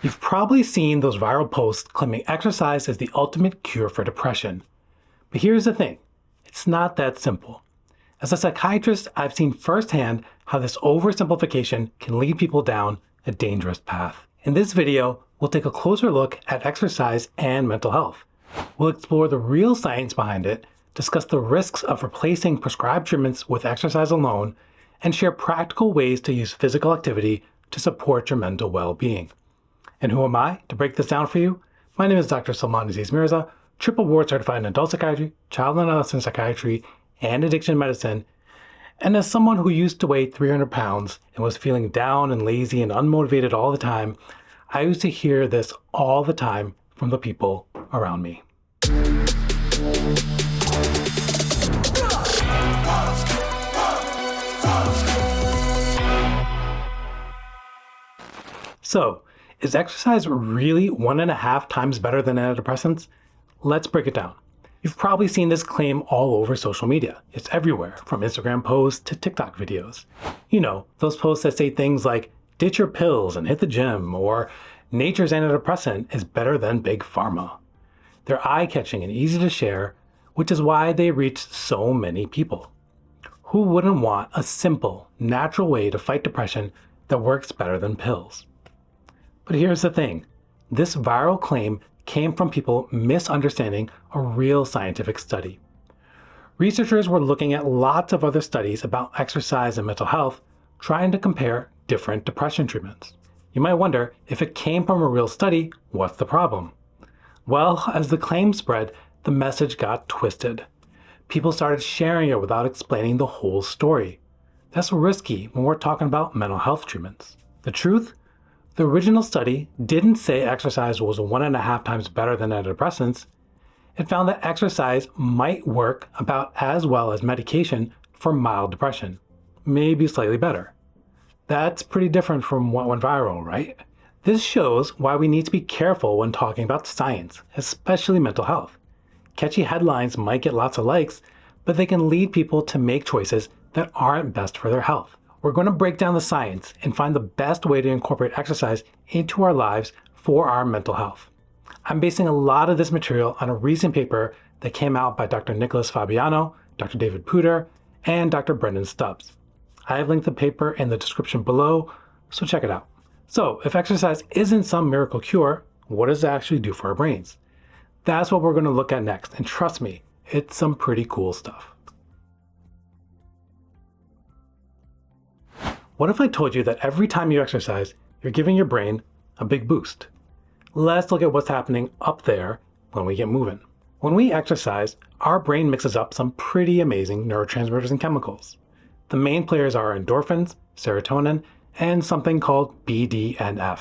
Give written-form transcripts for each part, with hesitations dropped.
You've probably seen those viral posts claiming exercise is the ultimate cure for depression. But here's the thing, it's not that simple. As a psychiatrist, I've seen firsthand how this oversimplification can lead people down a dangerous path. In this video, we'll take a closer look at exercise and mental health. We'll explore the real science behind it, discuss the risks of replacing prescribed treatments with exercise alone, and share practical ways to use physical activity to support your mental well-being. And who am I to break this down for you? My name is Dr. Sulman Aziz Mirza, triple board certified in adult psychiatry, child and adolescent psychiatry, and addiction medicine. And as someone who used to weigh 300 pounds and was feeling down and lazy and unmotivated all the time, I used to hear this all the time from the people around me. So, is exercise really 1.5 times better than antidepressants? Let's break it down. You've probably seen this claim all over social media. It's everywhere, from Instagram posts to TikTok videos. You know, those posts that say things like, ditch your pills and hit the gym, or nature's antidepressant is better than big pharma. They're eye-catching and easy to share, which is why they reach so many people. Who wouldn't want a simple, natural way to fight depression that works better than pills? But here's the thing, this viral claim came from people misunderstanding a real scientific study. Researchers were looking at lots of other studies about exercise and mental health, trying to compare different depression treatments. You might wonder, if it came from a real study, what's the problem? Well, as the claim spread, the message got twisted. People started sharing it without explaining the whole story. That's risky when we're talking about mental health treatments. The truth? The original study didn't say exercise was 1.5 times better than antidepressants. It found that exercise might work about as well as medication for mild depression, maybe slightly better. That's pretty different from what went viral, right? This shows why we need to be careful when talking about science, especially mental health. Catchy headlines might get lots of likes, but they can lead people to make choices that aren't best for their health. We're going to break down the science and find the best way to incorporate exercise into our lives for our mental health. I'm basing a lot of this material on a recent paper that came out by Dr. Nicholas Fabiano, Dr. David Puder, and Dr. Brendan Stubbs. I have linked the paper in the description below, so check it out. So, if exercise isn't some miracle cure, what does it actually do for our brains? That's what we're going to look at next, and trust me, it's some pretty cool stuff. What if I told you that every time you exercise, you're giving your brain a big boost? Let's look at what's happening up there when we get moving. When we exercise, our brain mixes up some pretty amazing neurotransmitters and chemicals. The main players are endorphins, serotonin, and something called BDNF.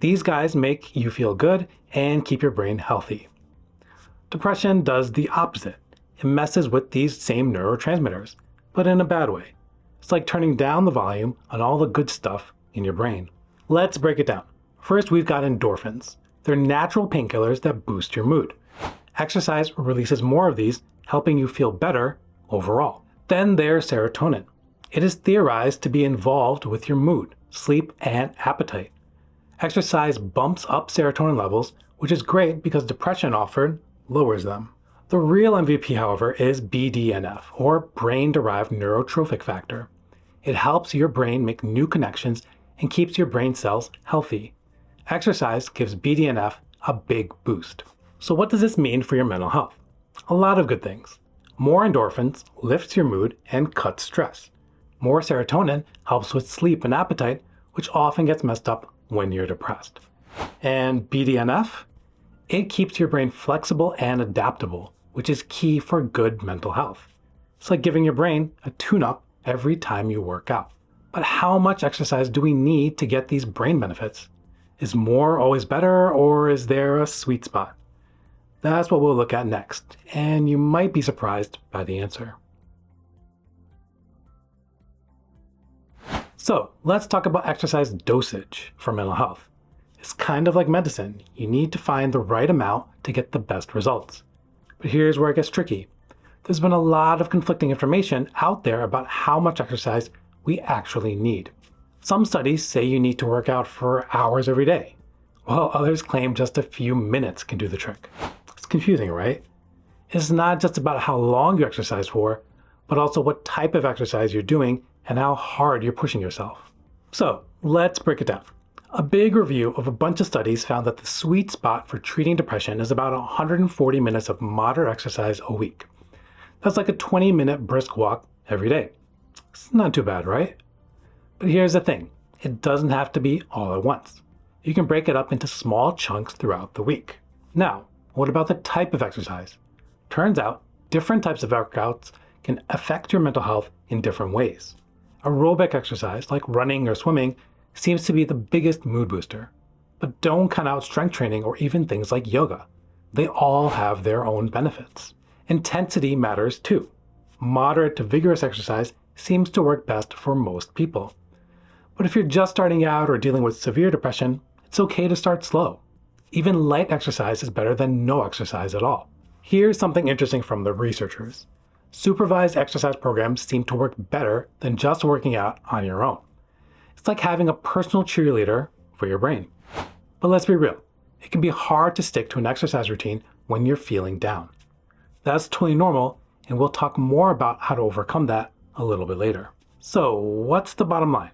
These guys make you feel good and keep your brain healthy. Depression does the opposite. It messes with these same neurotransmitters, but in a bad way. It's like turning down the volume on all the good stuff in your brain. Let's break it down. First, we've got endorphins. They're natural painkillers that boost your mood. Exercise releases more of these, helping you feel better overall. Then there's serotonin. It is theorized to be involved with your mood, sleep, and appetite. Exercise bumps up serotonin levels, which is great because depression often lowers them. The real MVP, however, is BDNF, or brain-derived neurotrophic factor. It helps your brain make new connections and keeps your brain cells healthy. Exercise gives BDNF a big boost. So what does this mean for your mental health? A lot of good things. More endorphins lifts your mood and cuts stress. More serotonin helps with sleep and appetite, which often gets messed up when you're depressed. And BDNF? It keeps your brain flexible and adaptable, which is key for good mental health. It's like giving your brain a tune-up every time you work out. But how much exercise do we need to get these brain benefits? Is more always better, or is there a sweet spot? That's what we'll look at next, and you might be surprised by the answer. So let's talk about exercise dosage for mental health. It's kind of like medicine. You need to find the right amount to get the best results. But here's where it gets tricky. There's been a lot of conflicting information out there about how much exercise we actually need. Some studies say you need to work out for hours every day. while others claim just a few minutes can do the trick. It's confusing, right? It's not just about how long you exercise for, but also what type of exercise you're doing and how hard you're pushing yourself. So let's break it down. A big review of a bunch of studies found that the sweet spot for treating depression is about 140 minutes of moderate exercise a week. That's like a 20-minute brisk walk every day. It's not too bad, right? But here's the thing, it doesn't have to be all at once. You can break it up into small chunks throughout the week. Now, what about the type of exercise? Turns out, different types of workouts can affect your mental health in different ways. Aerobic exercise, like running or swimming, seems to be the biggest mood booster. But don't count out strength training or even things like yoga. They all have their own benefits. Intensity matters too. Moderate to vigorous exercise seems to work best for most people. But if you're just starting out or dealing with severe depression, it's okay to start slow. Even light exercise is better than no exercise at all. Here's something interesting from the researchers. Supervised exercise programs seem to work better than just working out on your own. It's like having a personal cheerleader for your brain. But let's be real, it can be hard to stick to an exercise routine when you're feeling down. That's totally normal, and we'll talk more about how to overcome that a little bit later. So what's the bottom line?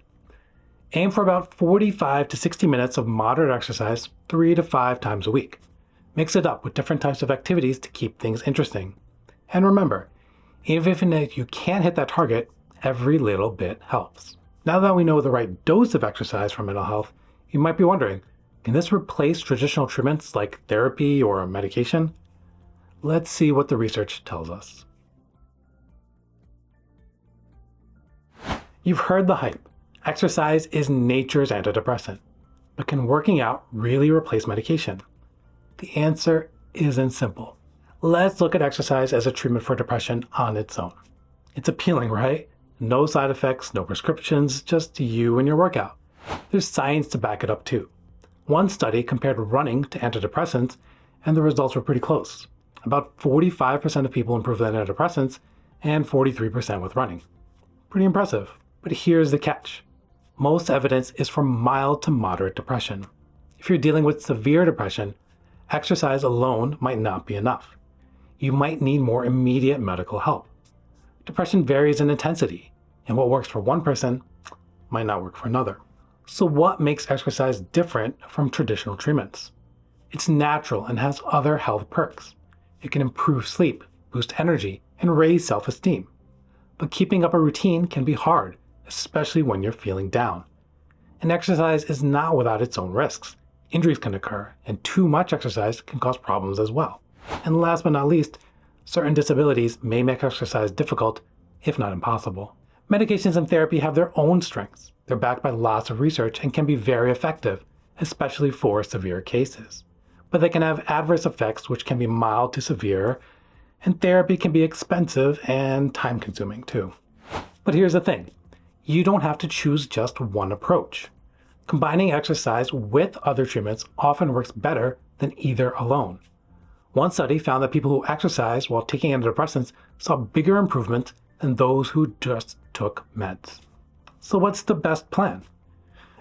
Aim for about 45 to 60 minutes of moderate exercise 3 to 5 times a week. Mix it up with different types of activities to keep things interesting. And remember, even if you can't hit that target, every little bit helps. Now that we know the right dose of exercise for mental health, you might be wondering, can this replace traditional treatments like therapy or medication? Let's see what the research tells us. You've heard the hype. Exercise is nature's antidepressant. But can working out really replace medication? The answer isn't simple. Let's look at exercise as a treatment for depression on its own. It's appealing, right? No side effects, no prescriptions, just you and your workout. There's science to back it up too. One study compared running to antidepressants, and the results were pretty close. About 45% of people improved with antidepressants, and 43% with running. Pretty impressive. But here's the catch. Most evidence is for mild to moderate depression. If you're dealing with severe depression, exercise alone might not be enough. You might need more immediate medical help. Depression varies in intensity, and what works for one person might not work for another. So what makes exercise different from traditional treatments? It's natural and has other health perks. It can improve sleep, boost energy, and raise self-esteem. But keeping up a routine can be hard, especially when you're feeling down. And exercise is not without its own risks. Injuries can occur, and too much exercise can cause problems as well. And last but not least, certain disabilities may make exercise difficult, if not impossible. Medications and therapy have their own strengths. They're backed by lots of research and can be very effective, especially for severe cases. But they can have adverse effects which can be mild to severe, and therapy can be expensive and time-consuming too. But here's the thing. You don't have to choose just one approach. Combining exercise with other treatments often works better than either alone. One study found that people who exercised while taking antidepressants saw bigger improvements than those who just took meds. So what's the best plan?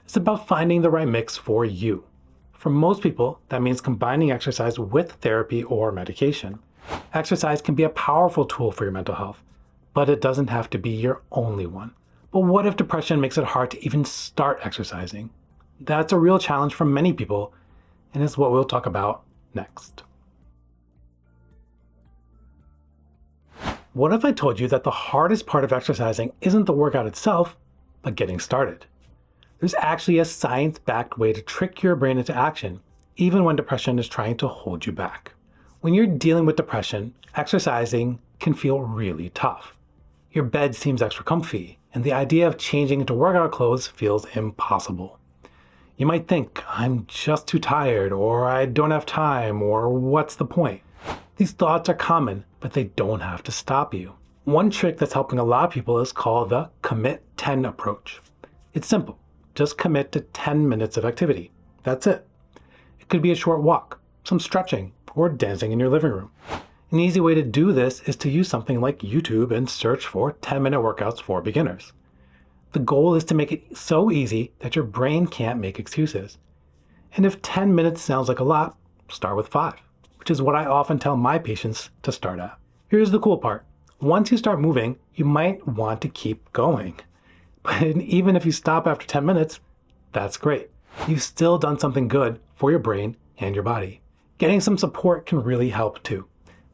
It's about finding the right mix for you. For most people, that means combining exercise with therapy or medication. Exercise can be a powerful tool for your mental health, but it doesn't have to be your only one. But what if depression makes it hard to even start exercising? That's a real challenge for many people, and it's what we'll talk about next. What if I told you that the hardest part of exercising isn't the workout itself, but getting started? There's actually a science-backed way to trick your brain into action, even when depression is trying to hold you back. When you're dealing with depression, exercising can feel really tough. Your bed seems extra comfy, and the idea of changing into workout clothes feels impossible. You might think, I'm just too tired, or I don't have time, or what's the point? These thoughts are common, but they don't have to stop you. One trick that's helping a lot of people is called the commit-10 approach. It's simple. Just commit to 10 minutes of activity. That's it. It could be a short walk, some stretching, or dancing in your living room. An easy way to do this is to use something like YouTube and search for 10-minute workouts for beginners. The goal is to make it so easy that your brain can't make excuses. And if 10 minutes sounds like a lot, start with 5, which is what I often tell my patients to start at. Here's the cool part. Once you start moving, you might want to keep going. But even if you stop after 10 minutes, that's great. You've still done something good for your brain and your body. Getting some support can really help too.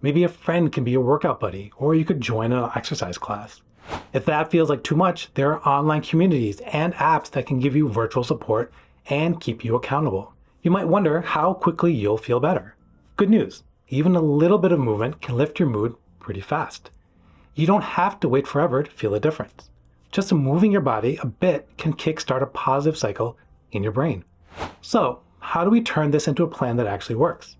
Maybe a friend can be your workout buddy, or you could join an exercise class. If that feels like too much, there are online communities and apps that can give you virtual support and keep you accountable. You might wonder how quickly you'll feel better. Good news, even a little bit of movement can lift your mood pretty fast. You don't have to wait forever to feel a difference. Just moving your body a bit can kickstart a positive cycle in your brain. So, how do we turn this into a plan that actually works?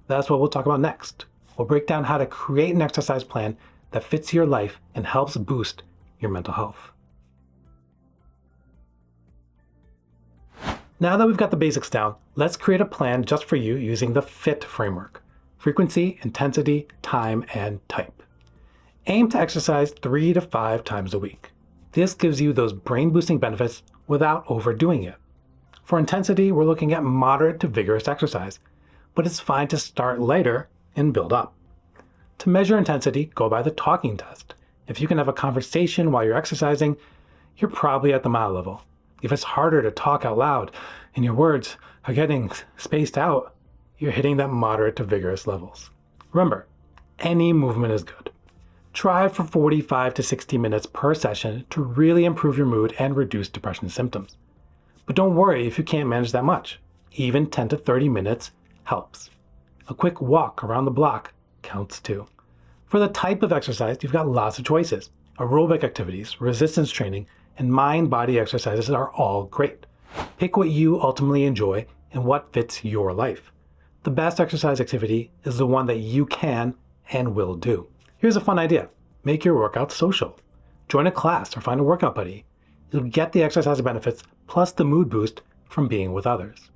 That's what we'll talk about next. We'll break down how to create an exercise plan that fits your life and helps boost your mental health. Now that we've got the basics down, let's create a plan just for you using the FIT framework: frequency, intensity, time, and type. Aim to exercise 3 to 5 times a week. This gives you those brain-boosting benefits without overdoing it. For intensity, we're looking at moderate to vigorous exercise, but it's fine to start lighter and build up. To measure intensity, go by the talking test. If you can have a conversation while you're exercising, you're probably at the mild level. If it's harder to talk out loud and your words are getting spaced out, you're hitting that moderate to vigorous levels. Remember, any movement is good. Try for 45 to 60 minutes per session to really improve your mood and reduce depression symptoms. But don't worry if you can't manage that much. Even 10 to 30 minutes helps. A quick walk around the block counts too. For the type of exercise, you've got lots of choices. Aerobic activities, resistance training, and mind-body exercises are all great. Pick what you ultimately enjoy and what fits your life. The best exercise activity is the one that you can and will do. Here's a fun idea. Make your workout social. Join a class or find a workout buddy. You'll get the exercise benefits plus the mood boost from being with others.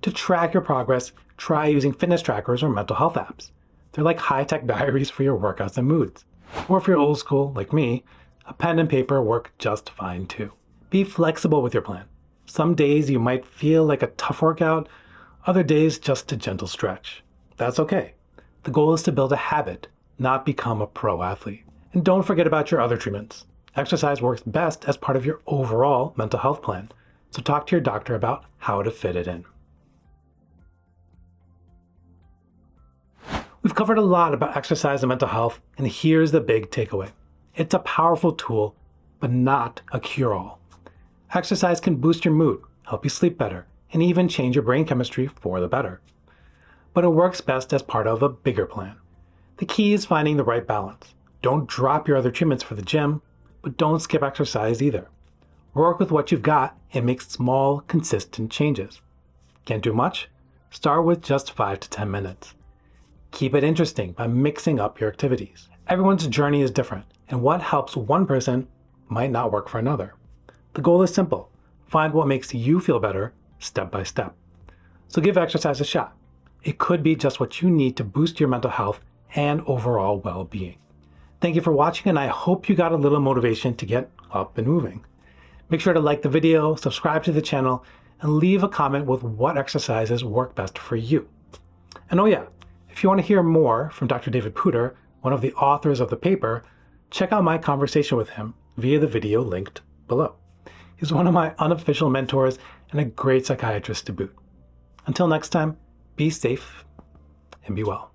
To track your progress, try using fitness trackers or mental health apps. They're like high-tech diaries for your workouts and moods. Or if you're old school, like me, a pen and paper work just fine too. Be flexible with your plan. Some days you might feel like a tough workout, other days just a gentle stretch. That's okay. The goal is to build a habit, not become a pro athlete. And don't forget about your other treatments. Exercise works best as part of your overall mental health plan, so talk to your doctor about how to fit it in. We've covered a lot about exercise and mental health, and here's the big takeaway. It's a powerful tool, but not a cure-all. Exercise can boost your mood, help you sleep better, and even change your brain chemistry for the better. But it works best as part of a bigger plan. The key is finding the right balance. Don't drop your other treatments for the gym, but don't skip exercise either. Work with what you've got and make small, consistent changes. Can't do much? Start with just 5 to 10 minutes. Keep it interesting by mixing up your activities. Everyone's journey is different, and what helps one person might not work for another. The goal is simple. Find what makes you feel better step by step. So give exercise a shot. It could be just what you need to boost your mental health and overall well-being. Thank you for watching, and I hope you got a little motivation to get up and moving. Make sure to like the video, subscribe to the channel, and leave a comment with what exercises work best for you. And oh yeah, if you want to hear more from Dr. David Puder, one of the authors of the paper, check out my conversation with him via the video linked below. He's one of my unofficial mentors and a great psychiatrist to boot. Until next time, be safe and be well.